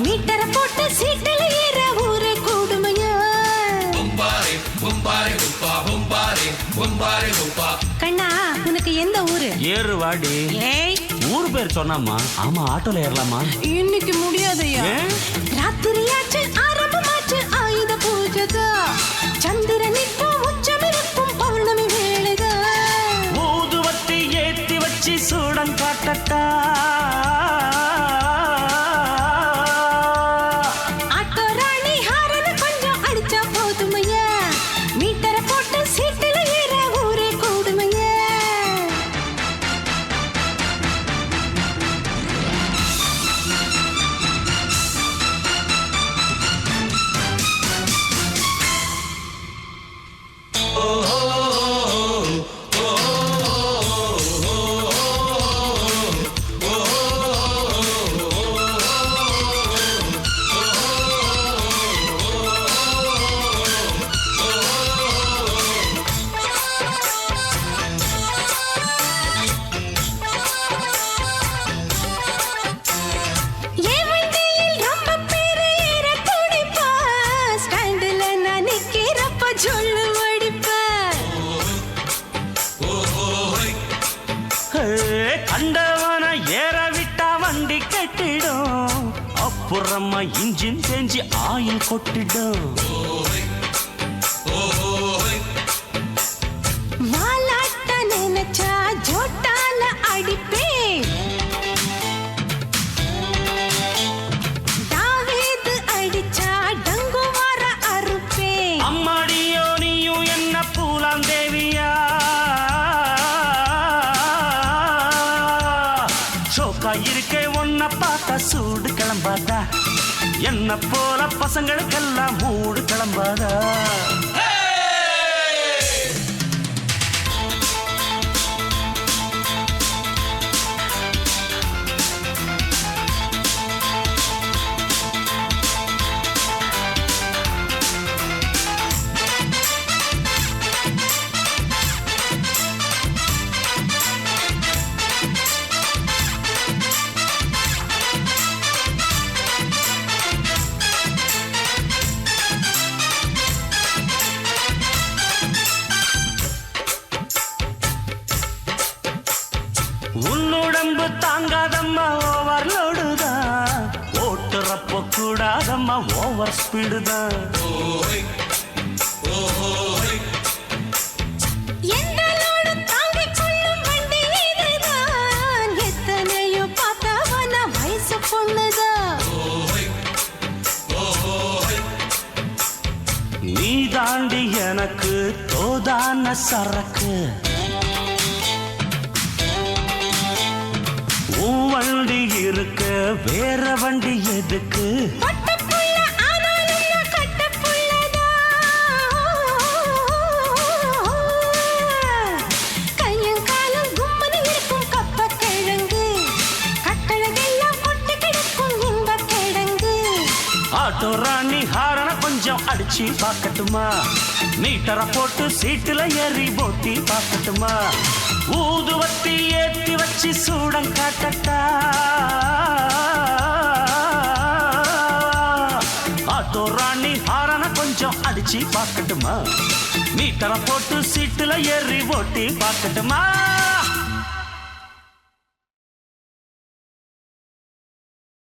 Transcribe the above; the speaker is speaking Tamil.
மீட்டர போட்டு சீட்டில் ஏற ஊரே கூடுமையா கண்ணா உனக்கு எந்த ஊரு ஏறு வாடி ஊர் பேர் சொன்னாமா ஆமா ஆட்டோல ஏறலாமா இன்னைக்கு முடியாதையா ராத்திரியாச்சு ஆரம்பமாச்சு ஆயுத பூஜைதா சந்திரன் இப்போ உச்சமிருக்கும் பௌர்ணமி வேளைதா ஊதுவத்தி ஏத்தி வச்சு சூடம் காட்டட்டா கண்டவன ஏற விட்டா வண்டி கட்டிடும் அப்புறமா இன்ஜின் செஞ்சு ஆயில் கொட்டிடும் வாலாட்ட நினைச்சா ஜோட்டால அடிப்பே தாவீது அடிச்சா டங்குவார அறுப்பே அம்மாடியோ நீயும் என்ன பூலாம் தேவியா இருக்கே ஒன்ன பார்த்தா சூடு கிளம்பாதா என்ன போல பசங்களுக்கெல்லாம் மூடு கிளம்பாதா உன்னுடம்பு தாங்காதம்மா ஓவர்லோடுதான் ஓட்டுறப்போ கூடாதம்மா ஓவர் ஸ்பீடுதான் எத்தனையோ பார்த்தவன வயசு பொண்ணுதான் நீ தாண்டி எனக்கு தோதான சரக்கு வண்டி இருக்கு வேற வண்டி எதுக்கு கையும் காலம் கும்மனி இருக்கும் கப்ப கிழங்கு கட்டழகெல்லாம் கொட்டி கிடக்கும் இன்ப கிழங்கு ஆட்டோ ராணி ஹாரன கொஞ்சம் அடிச்சு பார்க்கட்டுமா மீட்டரை போட்டு சீட்டுல ஏறி போட்டி பார்க்கட்டுமா ஊதுவத்தி ஏத்தி வச்சு சூடம் காட்டட்டா ஆட்டோ ராணி ஹாரன கொஞ்சம் அடிச்சு பார்க்கட்டுமா மீட்டரை போட்டு சீட்டுல ஏறி ஓட்டி பார்க்கட்டுமா